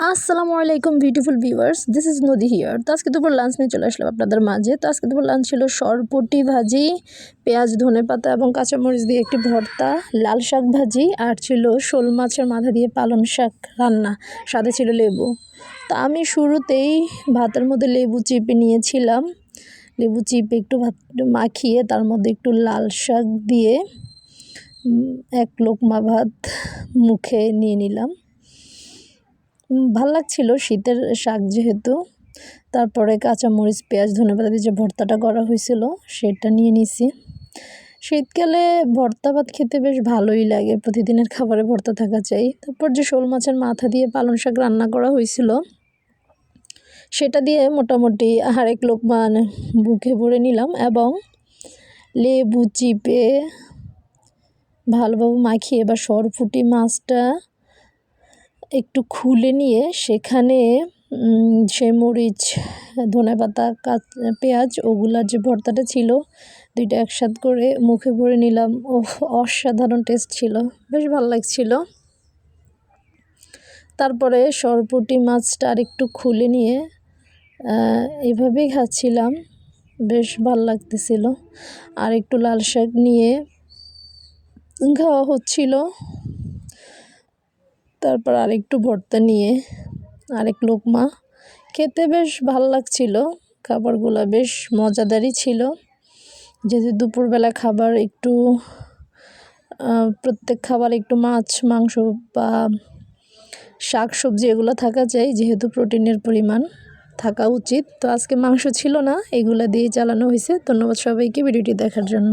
আসসালামু আলাইকুম beautiful viewers, this is নদী হিয়ার। তো আজকে দুপুর লাঞ্চ নিয়ে চলে আসলাম আপনাদের মাঝে। তো আজকে দুপুর লাঞ্চ ছিল সরপুঁটি ভাজি, পেঁয়াজ ধনেপাতা এবং কাঁচামরিচ দিয়ে একটি ভর্তা, লাল শাক ভাজি, আর ছিল শোল মাছের মাথা দিয়ে পালং শাক রান্না, সাথে ছিল লেবু। তো আমি শুরুতেই ভাতের মধ্যে লেবু চিপে নিয়েছিলাম। লেবু চিপে একটু ভাত মাখিয়ে তার মধ্যে একটু লাল শাক দিয়ে এক লোকমা ভাত মুখে নিয়ে নিলাম। ভাল লাগছিল, শীতের শাক যেহেতু। তারপরে কাঁচামরিচ পেঁয়াজ ধনেপাতা দিয়ে যে ভর্তাটা করা হয়েছিল সেটা নিয়ে নিছি। শীতকালে ভর্তা ভাত খেতে বেশ ভালোই লাগে, প্রতিদিনের খাবারে ভর্তা থাকা চাই। তারপর যে শোল মাছের মাথা দিয়ে পালং শাক রান্না করা হয়েছিল সেটা দিয়ে মোটামুটি আরেক লোকমা মুখে ভরে নিলাম এবং লেবু চিপে ভালোভাবে মাখিয়ে বা সরপুঁটি মাছটা একটু খুলে নিয়ে সেখানে সেই মরিচ ধনেপাতা পেঁয়াজ ওগুলার যে ভর্তাটা ছিল দুইটা একসাথে করে মুখে ভরে নিলাম। অসাধারণ টেস্ট ছিল, বেশ ভালো লাগছিল। তারপরে সরপুঁটি মাছটা আর একটু খুলে নিয়ে এভাবেই খাচ্ছিলাম, বেশ ভালো লাগতেছিল। আর একটু লাল শাক নিয়ে খাওয়া হচ্ছিল। তারপর আরেকটু ভর্তা নিয়ে আরেক লোকমা খেতে বেশ ভালো লাগছিল। খাবারগুলো বেশ মজাদারই ছিল, যেহেতু দুপুরবেলা খাবার একটু প্রত্যেক খাবার একটু মাছ মাংস বা শাক সবজি এগুলো থাকা চাই, যেহেতু প্রোটিনের পরিমাণ থাকা উচিত। তো আজকে মাংস ছিল না, এগুলো দিয়ে চালানো হয়েছে। ধন্যবাদ সবাইকে ভিডিওটি দেখার জন্য।